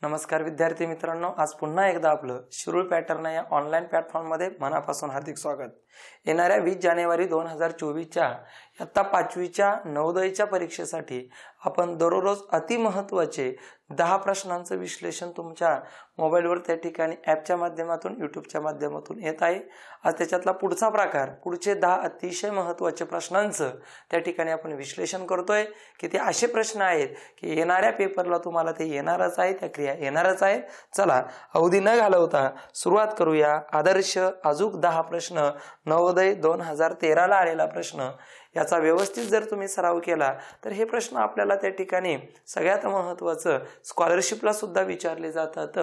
नमस्कार विद्यार्थी मित्रांनो, आज पुन्हा एकदा आपलं शिरूर पॅटर्न या ऑनलाईन प्लॅटफॉर्ममध्ये मनापासून हार्दिक स्वागत। येणाऱ्या 20 जानेवारी 2024च्या इयत्ता 5वीच्या नवोदयच्या परीक्षेसाठी आपण दररोज अतिमहत्त्वाचे 10 प्रश्नांचं विश्लेषण तुमच्या मोबाईलवर त्या ठिकाणी ॲपच्या माध्यमातून यूट्यूबच्या माध्यमातून येत आहे। आज त्याच्यातला पुढचा प्रकार पुढचे 10 अतिशय महत्त्वाचे प्रश्नांचं त्या ठिकाणी आपण विश्लेषण करतोय की ते असे प्रश्न आहेत की येणाऱ्या पेपरला तुम्हाला ते येणारच आहे, त्या क्रिया येणारच आहेत। चला अवधी न घालवता सुरुवात करूया। आदर्श अजूक 10 प्रश्न, नवोदय 2013 ला आलेला प्रश्न, याचा व्यवस्थित जर तुम्ही सराव केला तर हे प्रश्न आपल्याला त्या ठिकाणी सगळ्यात महत्त्वाचं स्कॉलरशिपला सुद्धा विचारले जातात।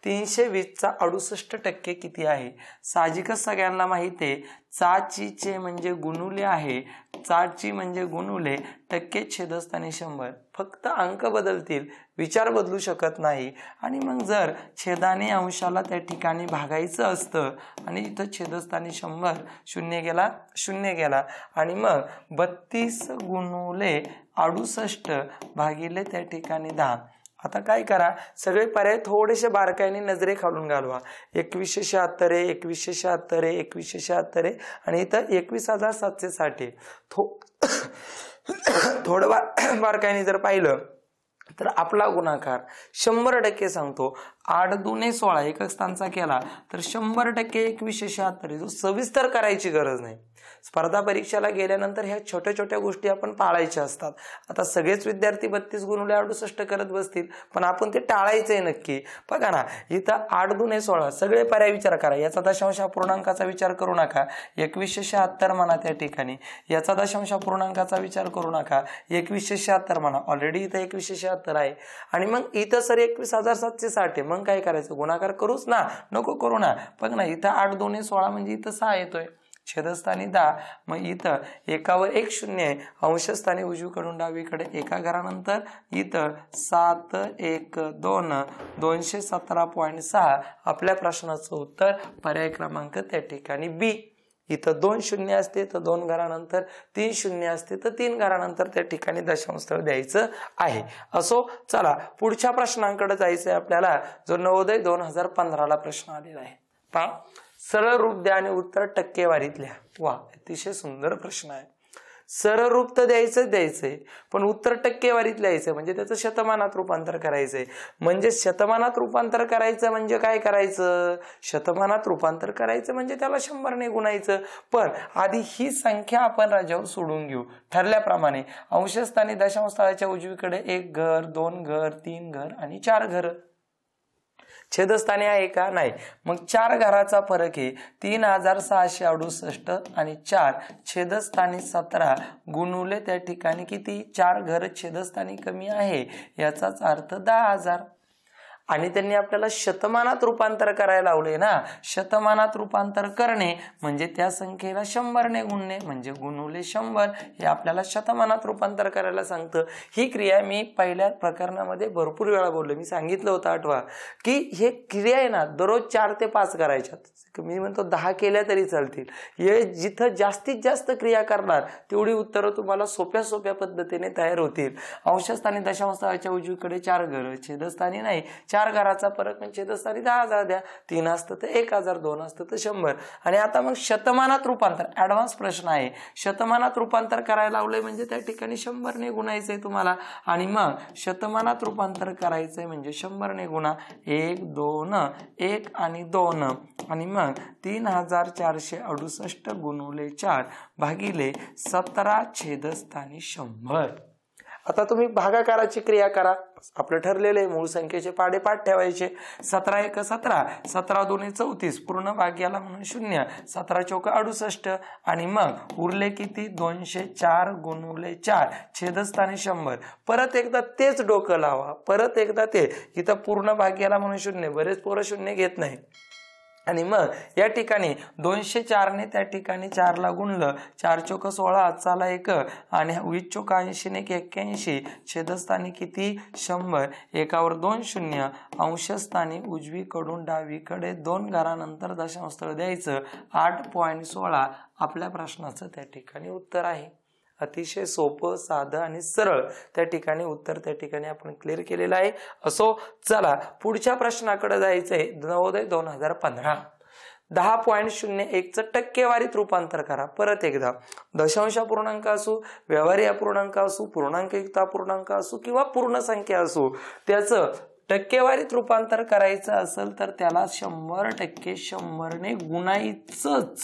320 चा 68% किती आहे? साहजिकच सगळ्यांना माहिती आहे, चा म्हणजे गुणुले आहे, चा म्हणजे गुणुले, टक्के छेदस्थानी 100। फक्त अंक बदलतील, विचार बदलू शकत नाही। आणि मग जर छेदाने अंशाला त्या ठिकाणी भागायचं असतं आणि इथं छेदस्थानी 100, शून्य गेला आणि मग 32 गुणुले 68 भागिले त्या ठिकाणी 10। आता काय करा, सगळे पर्याय थोडेसे बारकाईने नजरे खालून घालवा। 2176 आहे, 2176 आहे, 2176 आहे आणि इथं 21760 आहे। थोडं बारकाईने जर पाहिलं तर आपला गुणाकार 100% सांगतो। 8 दुने 16 एकक स्थानचा केला तर 100% 2176 जो सविस्तर करायची गरज नाही। स्पर्धा परीक्षेला गेल्यानंतर ह्या छोट्या छोट्या गोष्टी आपण पाळायच्या असतात। आता सगळेच विद्यार्थी 32 गुणुले 68 करत बसतील, पण आपण ते टाळायचंय नक्की। बघा ना, इथं 8 दुने 16 सगळे पर्याय विचार करा। याचा दशांश अपूर्णांकाचा विचार करू नका, 2176 म्हणा त्या ठिकाणी। याचा दशांश अपूर्णांकाचा विचार करू नका, 2176 म्हणा। ऑलरेडी इथं 2176 आहे आणि मग इथं सर 21760 आहे। मग काय करायचं, गुणाकार करूच ना, नको करू ना। बघ ना, इथं 8 दुने 16 म्हणजे इथं 6 येतोय, छेदस्थानी 10, मग इथं एकावर 1 शून्य आहे, अंशस्थानी उजवीकडून डावीकडे एका घरानंतर इथं 7 1 2 217.6। आपल्या प्रश्नाचं उत्तर पर्याय क्रमांक त्या ठिकाणी बी। इथं 2 शून्य असते तर 2 घरानंतर, 3 शून्य असते तर 3 घरानंतर त्या ठिकाणी दशांश स्थळ द्यायचं आहे। असो, चला पुढच्या प्रश्नांकडे जायचंय आपल्याला, जो नवोदय 2015 ला प्रश्न आलेला आहे। पहा, सरळ रूप द्या आणि उत्तर टक्केवारीत लिहा। वा, अतिशय सुंदर प्रश्न आहे। सरळ रूप तर द्यायचंय पण उत्तर टक्केवारीत लिहायचं, म्हणजे त्याचं शतमानात रूपांतर करायचंय। म्हणजे शतमानात रूपांतर करायचं म्हणजे काय करायचं, शतमानात रूपांतर करायचं म्हणजे त्याला 100 ने गुणायचं। पण आधी ही संख्या आपण राजावर सोडून घेऊ ठरल्याप्रमाणे। अंशस्थानी दशांश स्थळाच्या उजवीकडे 1 घर, 2 घर, 3 घर आणि 4 घर। छेदस्थानी आहे का, नाही। मग 4 घराचा फरक आहे 3668 आणि 4 छेदस्थानी 17 गुणुले त्या ठिकाणी किती, 4 घर छेदस्थानी कमी आहे, याचाच अर्थ 10,000। आणि त्यांनी आपल्याला शतमानात रूपांतर करायला लावले ना। शतमानात रूपांतर करणे म्हणजे त्या संख्येला 100 ने गुणणे, म्हणजे गुणुले 100 हे आपल्याला शतमानात रूपांतर करायला सांगतं। ही क्रिया मी पहिल्या प्रकरणामध्ये भरपूर वेळा बोललो, मी सांगितलं होतं आठवा, की हे क्रिया आहे ना दररोज 4 ते 5 करायच्या। मी म्हणतो 10 केल्या तरी चालतील। हे जिथं जास्तीत जास्त क्रिया करणार तेवढी उत्तरं तुम्हाला सोप्या पद्धतीने तयार होतील। अंशस्थानी दशांश स्थळाच्या उजवीकडे 4 घर, छेदस्थानी नाही, 4 घराचा फरक म्हणजे छेदस्थानी 10,000 द्या, 3 असतं तर 1000, 2 असतं तर 100। आणि आता मग शतमानात रूपांतर, ऍडव्हान्स प्रश्न आहे। शतमानात रूपांतर करायला लावलंय म्हणजे त्या ठिकाणी 100 ने गुणायचंय तुम्हाला। आणि मग शतमानात रूपांतर करायचंय म्हणजे 100 ने गुणा, 1 2 1 आणि 2 आणि मग 3468 गुणुले 4 भागिले 17 छेदस्थानी 100। आता तुम्ही भागाकाराची क्रिया करा। आपलं ठरलेलं आहे, मूळ संख्येचे पाढे पाठ ठेवायचे। 17 1 17, 17 2 34, पूर्ण भाग्याला म्हणून 0, 17 चौक 68 आणि मग उरले किती, 204 गुणुले 4 छेदस्थानी 100। परत एकदा तेच डोकं लावा, परत एकदा ते, इथं पूर्ण भाग्याला म्हणून 0, बरेच पोरं 0 घेत नाही। आणि मग या ठिकाणी 204 ने त्या ठिकाणी 4 ला गुणलं, 4 चौक 16, हातचाला 1 आणि 20 चौक 80 ने 81, छेदस्थानी किती 100, एकावर 2 शून्य, अंशस्थानी उजवीकडून डावीकडे 2 घरानंतर दशांश स्थळ द्यायचं, 8.16 आपल्या प्रश्नाचं त्या ठिकाणी उत्तर आहे। अतिशय सोपं, साधं आणि सरळ त्या ठिकाणी उत्तर त्या ठिकाणी आपण क्लिअर केलेलं आहे. असो, चला पुढच्या प्रश्नाकडे जायचंय. नवोदय 2015 10.01 टक्केवारीत रूपांतर करा. परत एकदा, दशांश अपूर्णांक असू, व्यवहारी अपूर्णांक असू, पूर्णांकयुक्त अपूर्णांक असू किंवा पूर्ण संख्या असू, त्याचं टक्केवारीत रूपांतर करायचं असेल तर त्याला 100% 100ने गुणायचंच.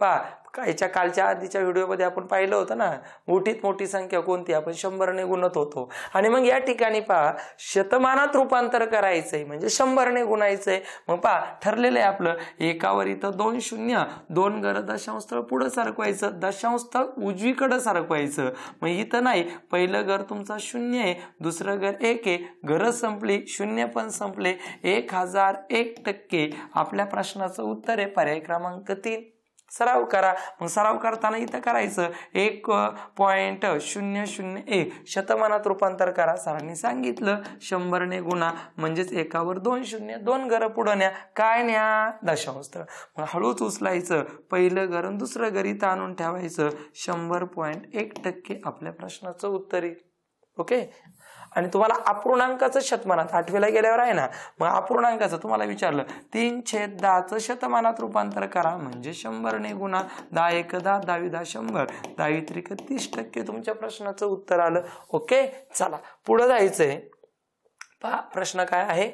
पहा, याच्या कालच्या आधीच्या व्हिडिओमध्ये आपण पाहिलं होतं ना, मोठीत मोठी संख्या कोणती आपण 100ने गुणत होतो. आणि मग या ठिकाणी पहा, शतमानात रूपांतर करायचंय म्हणजे 100ने गुणायचंय. मग पहा, ठरलेलं आहे आपलं, एकावर इथं 2 शून्य, 2 घर दशांश स्थळ पुढे सरकवायचं, दशांश स्थळ उजवीकडे सरकवायचं. मग इथं नाही, पहिलं घर तुमचा 0 आहे, दुसरं घर 1 आहे, घर संपली, 0 पण संपले. 1001% आपल्या प्रश्नाचं उत्तर आहे पर्याय क्रमांक 3. सराव करा. मग सराव करताना इथं करायचं 1.001 शतमानात रूपांतर करा. सरांनी सांगितलं 100ने गुणा म्हणजेच एकावर 2 शून्य, 2 घर पुढे न्या, काय न्या, दशांश स्थळ. मग हळूच उचलायचं, पहिलं घर आणि दुसरं घर इथं आणून ठेवायचं. 100.1% आपल्या प्रश्नाचं उत्तर आहे. ओके. आणि तुम्हाला अपूर्णांकाचं शतमानात 8वीला गेल्यावर आहे ना, मग अपूर्णांकाचं तुम्हाला विचारलं 3/10चं शतमानात रूपांतर करा म्हणजे 100ने गुणा. 10 1 10, 10 10 100, 10 3 30% तुमच्या प्रश्नाचं उत्तर आलं. ओके, चला पुढे जायचंय. पहा प्रश्न काय आहे.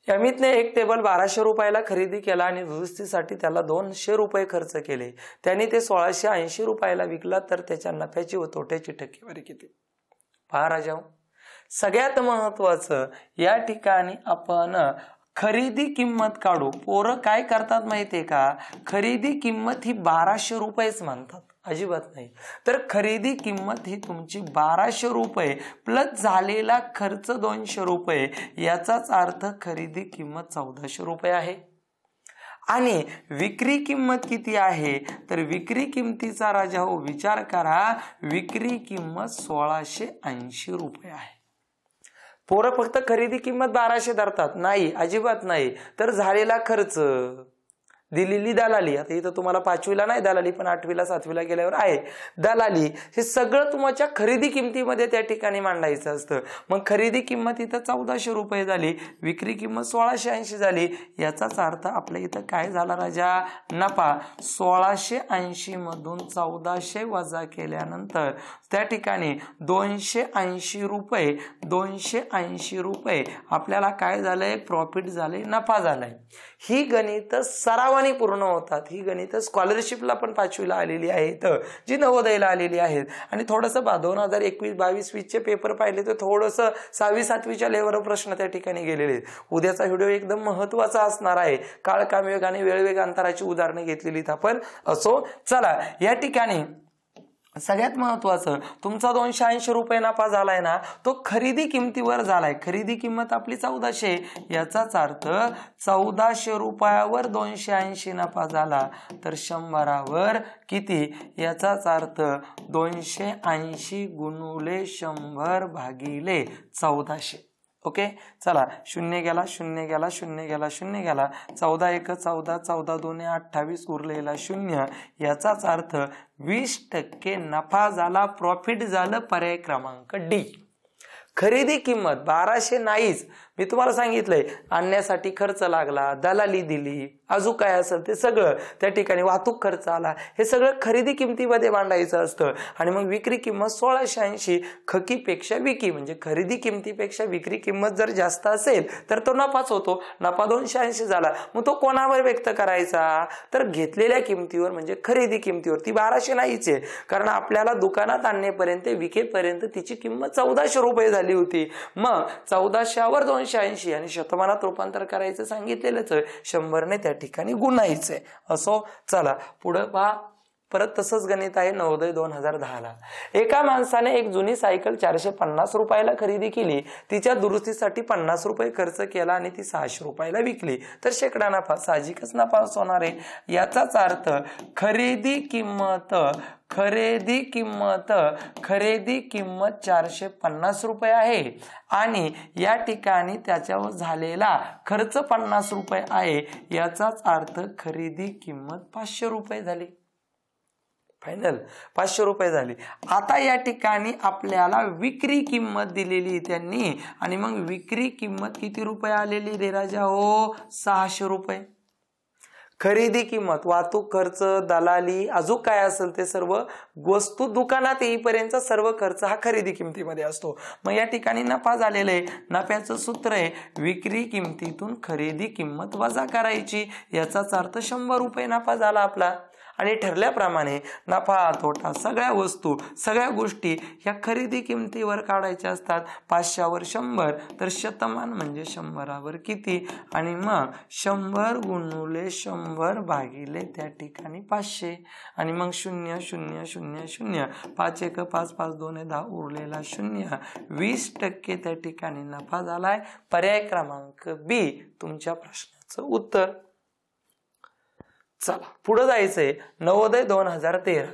अमितने एक टेबल 1200 रुपयाला खरेदी केला आणि दुरुस्तीसाठी त्याला 200 रुपये खर्च केले. त्याने ते 1680 रुपयाला विकला तर त्याच्या नफ्याची व तोट्याची टक्केवारी किती? पहा राजाओ, सगळ्यात महत्वाचं या ठिकाणी आपण खरेदी किंमत काढू. पोरं काय करतात माहितीये का, खरेदी किंमत ही 1200 रुपयेच मानतात, अजिबात नाही. तर खरेदी किंमत ही तुमची 1200 रुपये प्लस झालेला खर्च 200 रुपये, याचाच अर्थ खरेदी किंमत 1400 रुपये आहे. आणि विक्री किंमत किती आहे, तर विक्री किंमतीचा राजा हो विचार करा, विक्री किंमत 1680 रुपये आहे. पोरं फक्त खरेदी किंमत 1200 धरतात, नाही, अजिबात नाही. तर झालेला खर्च, दिलेली दलाली, आता इथं तुम्हाला 5वीला नाही दलाली पण 8वीला 7वीला गेल्यावर आहे दलाली, हे सगळं तुमच्या खरेदी किमतीमध्ये त्या ठिकाणी मांडायचं असतं. मग खरेदी किंमत इथं 1400 रुपये झाली, विक्री किंमत 1680 झाली, याचाच अर्थ आपल्या इथं काय झाला राजा, नफा. 1680 मधून 1400 वजा केल्यानंतर त्या ठिकाणी 280 रुपये आपल्याला काय झालंय, प्रॉफिट झाले, नफा झालाय. ही गणित सरावाने पूर्ण होतात. ही गणित स्कॉलरशिपला पण 5वीला आलेली आहेत, जी नवोदयला आलेली आहेत. आणि थोडंसं 2021-22-23चे पेपर पाहिले तर थोडंसं 6वी-7वीच्या लेवलवर प्रश्न त्या ठिकाणी गेलेले आहेत. उद्याचा व्हिडिओ एकदम महत्वाचा असणार आहे. काळ, कामवेग आणि वेळवेग अंतराची उदाहरणे घेतलेली आपण. असो, चला या ठिकाणी सगळ्यात महत्वाचं, तुमचा 280 रुपये नफा झालाय ना, तो खरेदी किमतीवर झालाय. खरेदी किंमत आपली 1400, याचाच अर्थ 1400 रुपयावर 280 नफा झाला तर 100वर किती, याचाच अर्थ 280 गुणुले 100 भागिले 1400. ओके, चला 0 गेला, 0 गेला, 0 गेला, 0 गेला, 14 1 14, 14 2 28, उरलेला 0. याचाच अर्थ 20% नफा झाला, प्रॉफिट झालं. पर्याय क्रमांक डी. खरेदी किंमत 1200 नाहीच, मी तुम्हाला सांगितलंय, आणण्यासाठी खर्च लागला, दलाली दिली, अजून काय असेल ते सगळं त्या ठिकाणी, वाहतूक खर्च आला, हे सगळं खरेदी किमतीमध्ये मांडायचं असतं. आणि मग विक्री किंमत 1680, खकीपेक्षा विकी म्हणजे खरेदी किमतीपेक्षा विक्री किंमत जर जास्त असेल तर तो नफाच होतो. नफा 280 झाला, मग तो कोणावर व्यक्त करायचा, तर घेतलेल्या किमतीवर म्हणजे खरेदी किमतीवर. ती 1200 नाहीच आहे, कारण आपल्याला दुकानात आणण्यापर्यंत विकेपर्यंत तिची किंमत 1400 रुपये झाली होती. मग 1400वर 280 आणि शतमानात रूपांतर करायचं सांगितलेलंच, 100ने त्या ठिकाणी गुणायचंय. असो, चला पुढे पहा. परत तसंच गणित आहे नवोदय 2010ला. एका माणसाने एक जुनी सायकल 450 रुपयाला खरेदी केली, तिच्या दुरुस्तीसाठी 50 रुपये खर्च केला आणि ती 600 रुपयाला विकली तर शेकडा नफा, साहजिकच नफा होणार आहे. याचाच अर्थ खरेदी किंमत 450 रुपये आहे आणि या ठिकाणी त्याच्यावर झालेला खर्च 50 रुपये आहे. याचाच अर्थ खरेदी किंमत 500 रुपये झाली. फायनल 500 रुपये झाली। आता या ठिकाणी आपल्याला विक्री किंमत दिलेली त्यांनी आणि मग विक्री किंमत किती रुपये आलेली रे राजा हो 600 रुपये। खरेदी किंमत वाहतूक खर्च दलाली अजून काय असेल ते सर्व वस्तू दुकानात येईपर्यंत सर्व खर्च हा खरेदी किमतीमध्ये असतो। मग या ठिकाणी नफा झालेला आहे, नफ्याचं सूत्र आहे विक्री किमतीतून खरेदी किंमत वजा करायची, याचाच अर्थ 100 रुपये नफा झाला आपला। आणि ठरल्याप्रमाणे नफा तोटा सगळ्या वस्तू सगळ्या गोष्टी ह्या खरेदी किमतीवर काढायच्या असतात। 500वर 100 तर शतमान म्हणजे 100वर किती आणि मग 100 गुणुले 100 भागिले त्या ठिकाणी 500 आणि मग 0 0 0 0 5 1 5 5 2 10 उरलेला 0 20% त्या ठिकाणी नफा झालाय। पर्याय क्रमांक बी तुमच्या प्रश्नाचं उत्तर। चला पुढे जायचंय। नवोदय 2013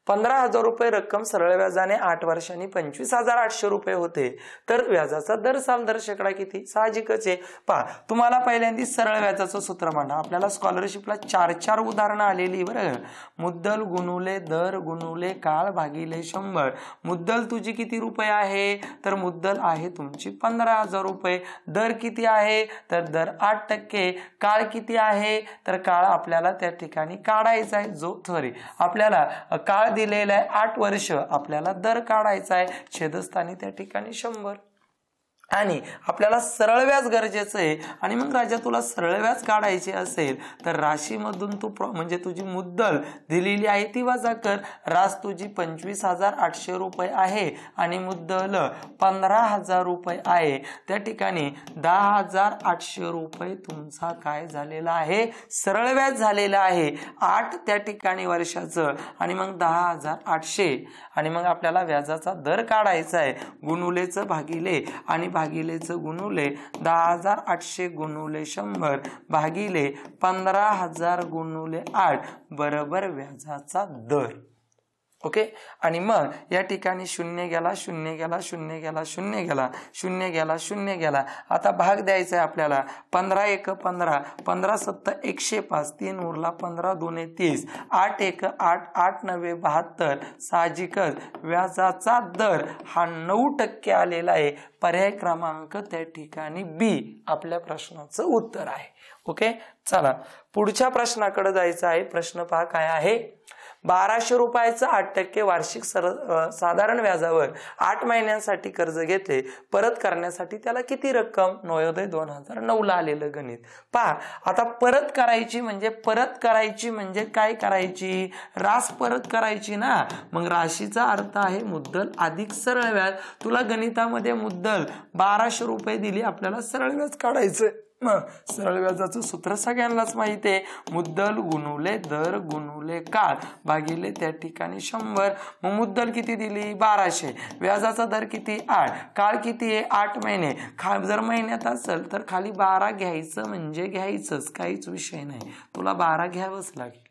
15,000 रुपये रक्कम सरळ व्याजाने 8 वर्षांनी 25,800 रुपये होते, तर व्याजाचा दर साल दर शेकडा किती? साहजिकच आहे। पहा तुम्हाला पहिल्यांदा सरळ व्याजाचं सूत्र म्हणा, आपल्याला स्कॉलरशिपला 4 उदाहरणं आलेली बरं। मुद्दल गुणुले दर गुणुले काळ भागिले 100। मुद्दल तुझी किती रुपये आहे? तर मुद्दल आहे तुमची 15,000 रुपये। दर किती आहे? तर दर 8%। काळ किती आहे? तर काळ आपल्याला त्या ठिकाणी काढायचा आहे, आपल्याला काळ दिलेला आहे 8 वर्ष, आपल्याला दर काढायचा आहे, छेदस्थानी त्या ठिकाणी 100 आणि आपल्याला सरळ व्याज गरजेचं आहे। आणि मग राजा तुला सरळ व्याज काढायचे असेल तर राशीमधून तू म्हणजे तुझी मुद्दल दिलेली आहे ती वजा कर। रास तुझी 25,800 रुपये आहे आणि मुद्दल 15,000 रुपये आहे, त्या ठिकाणी 10,800 रुपये तुमचा काय झालेला आहे? सरळ व्याज झालेलं आहे 8 त्या ठिकाणी वर्षाचं आणि मग 10,800 आणि मग आपल्याला व्याजाचा दर काढायचा आहे, गुणुलेचं भागिले आणि भागिलेचं गुणुले 10,800 गुणुले 100 भागिले 15,000 गुणुले 8 बरोबर व्याजाचा दर। ओके आणि मग या ठिकाणी 0 गेला 0 गेला 0 गेला 0 गेला 0 गेला 0 गेला। आता भाग द्यायचा आहे आपल्याला। 15 1 15 15 7 105 3 उरला 15 2 30 8 1 8 8 9 72। साहजिकच व्याजाचा दर हा 9% आलेला आहे। पर्याय क्रमांक त्या ठिकाणी बी आपल्या प्रश्नाचं उत्तर आहे। ओके चला पुढच्या प्रश्नाकडे जायचं आहे। प्रश्न पहा काय आहे? 1200 रुपयाचं 8% वार्षिक साधारण व्याजावर 8 महिन्यांसाठी कर्ज घेतले, परत करण्यासाठी त्याला किती रक्कम? नवोदय 2009 ला आलेलं गणित। पहा आता परत करायची म्हणजे काय करायची? रास परत करायची ना। मग राशीचा अर्थ आहे मुद्दल अधिक सरळ व्याज। तुला गणितामध्ये मुद्दल 1200 रुपये दिली, आपल्याला सरळ व्याज काढायचं। सरळ व्याजाचं सूत्र सगळ्यांनाच माहिती आहे, मुद्दल गुणुले दर गुणुले काळ भागिले त्या ठिकाणी 100। मग मुद्दल किती दिली? 1200, व्याजाचा दर किती? 8, काळ किती आहे? 8 महिने। जर महिन्यात असेल तर खाली 12 घ्यायचं म्हणजे घ्यायचंच, काहीच विषय नाही, तुला 12 घ्यावंच लागेल।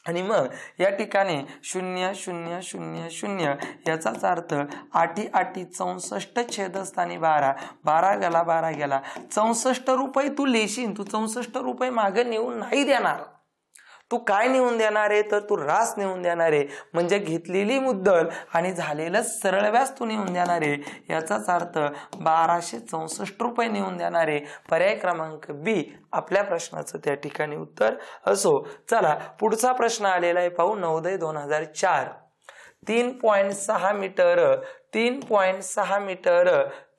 आणि मग या ठिकाणी 0 0 0 0 याचाच अर्थ 8 8 64 छेदस्थानी 12 12 गेला 12 गेला 64 रुपये तू लेशील। तू 64 रुपये मागे नेऊन नाही देणार, तू काय नेऊन देणार आहे? तर तू रास नेऊन देणार आहे, म्हणजे घेतलेली मुद्दल आणि झालेलं सरळ व्याज तू नेऊन देणार आहे, याचाच अर्थ 1264 रुपये नेऊन देणार आहे। पर्याय क्रमांक बी आपल्या प्रश्नाचं त्या ठिकाणी उत्तर असो। चला पुढचा प्रश्न आलेला आहे पाहू। नवोदय 2004 3.6 मीटर 3.6 मीटर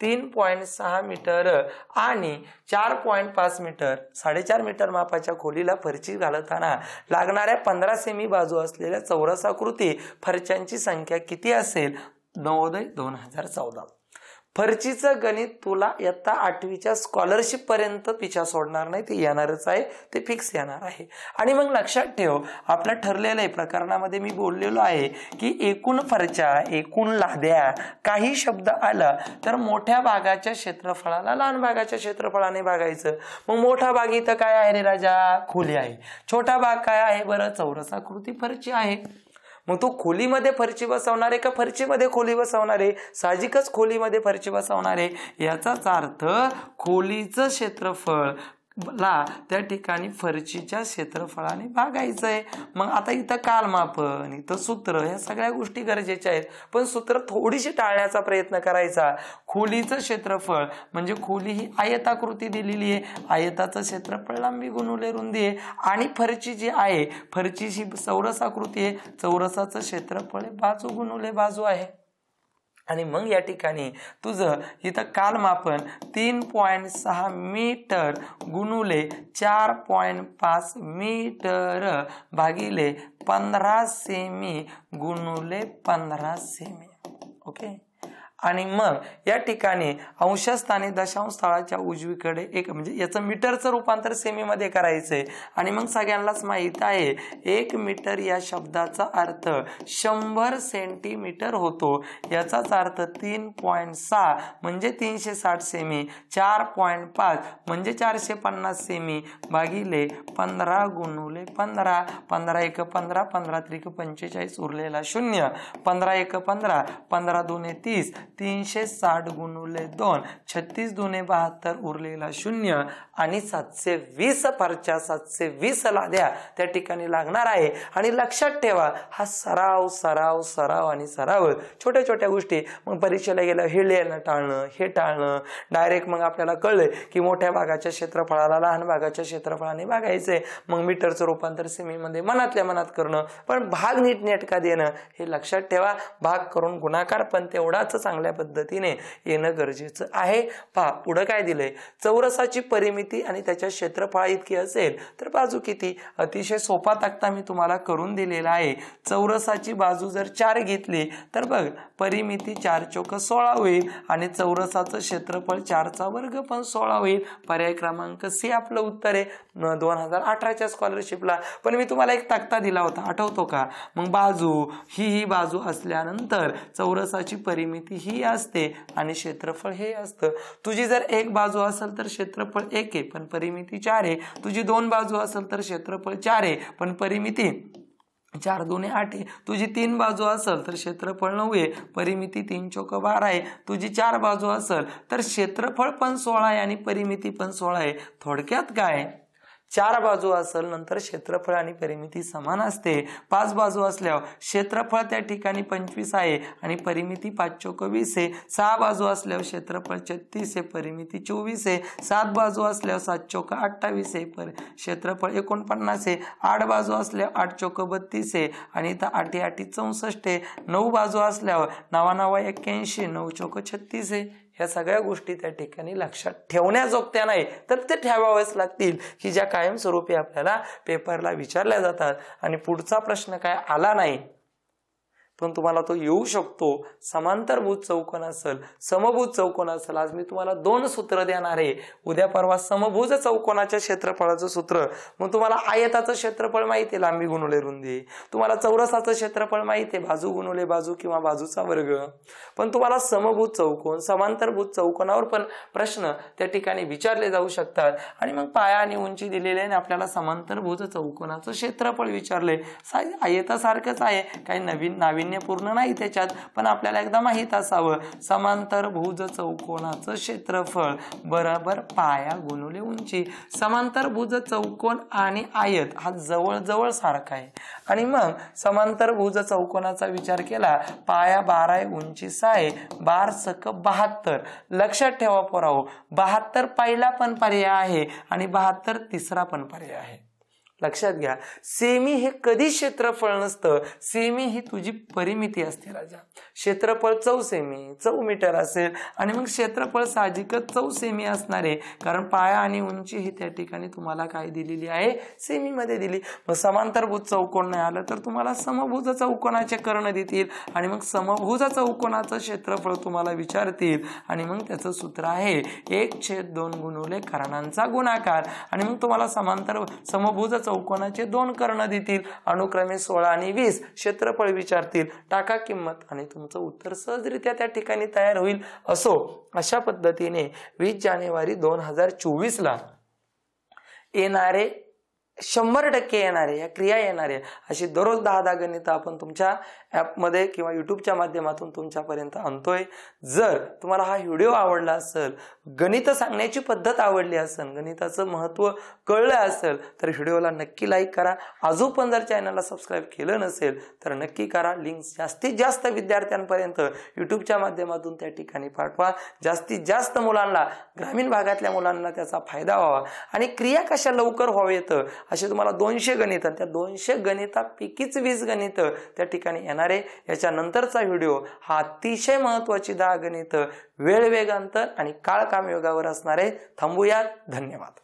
3.6 मीटर आणि 4.5 मीटर 4.5 मीटर मापाच्या खोलीला फरची घालताना लागणाऱ्या 15 सेमी बाजू असलेल्या चौरसाकृती फरच्यांची संख्या किती असेल? नवोदय 2014। फरचीचं गणित तुला इयत्ता 8वीच्या स्कॉलरशिप पर्यंत पिछा सोडणार नाही, ते येणारच आहे, ते फिक्स येणार आहे। आणि मग लक्षात ठेव आपलं ठरलेलं आहे, प्रकरणामध्ये मी बोललेलो आहे की एकूण फरच्या एकूण लाद्या काही शब्द आला तर मोठ्या भागाच्या क्षेत्रफळाला लहान भागाच्या क्षेत्रफळाने भागायचं। मग मोठा भाग इथं काय आहे रे राजा? खोली आहे। छोटा भाग काय आहे बरं? चौरसाकृती फरची आहे। मग तू खोलीमध्ये फरची बसवणार आहे का फरचीमध्ये खोली बसवणार आहे? साहजिकच खोलीमध्ये फरची बसवणार आहे। याचाच अर्थ खोलीचं क्षेत्रफळ ला त्या ठिकाणी फरचीच्या क्षेत्रफळाने भागायचंय. मग आता इथं कालमापन, इथं सूत्र, ह्या सगळ्या गोष्टी गरजेच्या आहेत, पण सूत्र थोडीशी टाळण्याचा प्रयत्न करायचा. खोलीचं क्षेत्रफळ म्हणजे खोली ही आयताकृती दिलेली आहे, आयताचं क्षेत्रफळ लांबी गुणुले रुंदी आहे, आणि फरची जी आहे फरचीची चौरसाकृती आहे, चौरसाचं क्षेत्रफळ बाजू गुणुले बाजू आहे. आणि मग या ठिकाणी तुझं इथं कालमापन 3.6 मीटर गुणुले 4.5 मीटर भागिले 15 सेमी गुणुले 15 सेमी. ओके. आणि मग या ठिकाणी अंशस्थानी दशांश स्थळाच्या उजवीकडे एक म्हणजे याचं मीटरचं रूपांतर सेमीमध्ये करायचंय. आणि मग सगळ्यांनाच माहित आहे 1 मीटर या शब्दाचा अर्थ 100 सेंटीमीटर होतो. याचाच अर्थ 3.6 म्हणजे 360 सेमी, 4.5 म्हणजे 450 सेमी भागिले 15 गुणुले 15. 15 एक 15, 15 त्रिक 45 उरलेला 0, 15 एक 15, 15 दुने 30, 360 गुणुले 2, 36 दुने 72 उरलेला 0, आणि 720 फरच्या 720 लाद्या त्या ठिकाणी लागणार आहे. आणि लक्षात ठेवा हा सराव सराव सराव आणि सराव, छोट्या छोट्या गोष्टी. मग परीक्षेला गेलं हे लिहायला टाळणं, हे टाळणं, डायरेक्ट मग आपल्याला कळलं की मोठ्या भागाच्या क्षेत्रफळाला लहान भागाच्या क्षेत्रफळाने भागायचंय. मग मीटरचं रूपांतर सेमीमध्ये मनातल्या मनात करणं, पण भाग नीटनेटका देणं हे लक्षात ठेवा. भाग करून गुणाकार पण तेवढाच चांगल्या पद्धतीने येणं गरजेचं आहे. पहा पुढे काय दिलंय, चौरसाची परिमिती आणि त्याच्या क्षेत्रफळा इतकी असेल तर बाजू किती. अतिशय सोपा तक्ता मी तुम्हाला करून दिलेला आहे. चौरसाची बाजू जर 4 घेतली तर बघ परिमिती 4 चौक 16 होईल आणि चौरसाचं क्षेत्रफळ 4चा वर्ग पण 16 होईल. पर्याय क्रमांक सी आपलं उत्तर आहे 2018च्या स्कॉलरशिपला. पण मी तुम्हाला एक तक्ता दिला होता, आठवतो का. मग बाजू ही बाजू असल्यानंतर चौरसाची परिमिती ही असते आणि क्षेत्रफळ हे असतं. तुझी जर एक बाजू असेल तर क्षेत्रफळ 1 आहे पण परिमिती 4 आहे. तुझी 2 बाजू असेल तर क्षेत्रफळ 4 आहे पण परिमिती 4 दुने 8 आहे. तुझी 3 बाजू असेल तर क्षेत्रफळ 9 आहे, परिमिती 3 चौक 12 आहे. तुझी 4 बाजू असेल तर क्षेत्रफळ पण 16 आहे आणि परिमिती पण 16 आहे. थोडक्यात काय, 4 बाजू असेल नंतर क्षेत्रफळ आणि परिमिती समान असते. 5 बाजू असल्यावर क्षेत्रफळ त्या ठिकाणी 25 आहे आणि परिमिती 5 चौक 20 आहे. 6 बाजू असल्यावर क्षेत्रफळ 36 आहे, परिमिती 24 आहे. 7 बाजू असल्यावर 7 चौक 28 आहे, क्षेत्रफळ 49 आहे. 8 बाजू असल्यावर 8 चौक 32 आहे आणि इथं 8 8 64 आहे. 9 बाजू असल्यावर 9 9 81, 9 चौक 36 आहे. ह्या सगळ्या गोष्टी त्या ठिकाणी लक्षात ठेवण्याजोगत्या नाही तर ते ठेवावेच लागतील की ज्या कायमस्वरूपी आपल्याला पेपरला विचारल्या जातात. आणि पुढचा प्रश्न काय आला नाही पण तुम्हाला तो येऊ शकतो. समांतरभुज चौकोन असेल, समभुज चौकोन असेल. आज मी तुम्हाला 2 सूत्र देणार आहे. उद्या परवा समभुज चौकोनाच्या क्षेत्रफळाचं सूत्र, मग तुम्हाला आयताचं क्षेत्रफळ माहिती आहे लांबी गुणुले रुंदी, तुम्हाला चौरसाचं क्षेत्रफळ माहिती आहे बाजू गुणुले बाजू किंवा बाजूचा वर्ग. पण तुम्हाला समभुज चौकोन समांतरभुज चौकोनावर पण प्रश्न त्या ठिकाणी विचारले जाऊ शकतात. आणि मग पाया आणि उंची दिलेली आहे, आपल्याला समांतरभुज चौकोनाचं क्षेत्रफळ विचारले. आयतासारखंच आहे, काही नवीन पूर्ण नाही त्याच्यात, पण आपल्याला एकदा माहित असावं समांतरभुज चौकोनाचं क्षेत्रफळ बरोबर पाया गुणुले उंची. समांतरभुज चौकोन आणि आयत हा जवळ सारखा आहे. आणि मग समांतरभुज चौकोनाचा विचार केला, पाया 12 आहे, उंची 6 आहे, 12 सक 72. लक्षात ठेवा पोराओ, 72 पहिला पण पर्याय आहे आणि 72 तिसरा पण पर्याय आहे. लक्षात घ्या, सेमी हे कधी क्षेत्रफळ नसतं, सेमी ही तुझी परिमिती असते राजा. क्षेत्रफळ 4 सेमी 4 मीटर असेल आणि मग क्षेत्रफळ साहजिकच 4 सेमी असणार आहे, कारण पाया आणि उंची ही त्या ठिकाणी तुम्हाला काय दिलेली आहे, सेमी मध्ये दिली. मग समांतरभुज चौकोन नाही आलं तर तुम्हाला समभुज चौकोनाचे कर्ण देतील आणि मग समभुज चौकोनाचं क्षेत्रफळ तुम्हाला विचारतील आणि मग त्याचं सूत्र आहे 1/2 गुणुले कर्णांचा गुणाकार. आणि मग तुम्हाला समभुज चौकोनाचे 2 कर्ण देतील, अनुक्रमे 16 आणि 20. क्षेत्रफळ विचारतील, टाका किंमत आणि तुमचं उत्तर सहजरित्या त्या ठिकाणी तयार होईल. असो, अशा पद्धतीने 20 जानेवारी 2024 ला येणारे 100% येणारे या क्रिया येणारे अशी दररोज 10 गणितं आपण तुमच्या ॲपमध्ये किंवा यूट्यूबच्या माध्यमातून तुमच्यापर्यंत आणतोय. जर तुम्हाला हा व्हिडिओ आवडला असेल, गणित सांगण्याची पद्धत आवडली असेल, गणिताचं महत्त्व कळलं असेल तर व्हिडिओला नक्की लाईक करा. अजून पण जर चॅनलला सबस्क्राईब केलं नसेल तर नक्की करा. लिंक जास्तीत जास्त विद्यार्थ्यांपर्यंत यूट्यूबच्या माध्यमातून त्या ठिकाणी पाठवा. जास्तीत जास्त मुलांना, ग्रामीण भागातल्या मुलांना त्याचा फायदा व्हावा आणि क्रिया कशा लवकर व्हावेत असे तुम्हाला 200 गणित, त्या 200 गणितापैकीच 20 गणित त्या ठिकाणी येणार आहे. याच्यानंतरचा व्हिडिओ हा अतिशय महत्त्वाची 10 गणित वेळ वेगांतर आणि काळ काम योगावर असणार आहे. थांबूयात. धन्यवाद.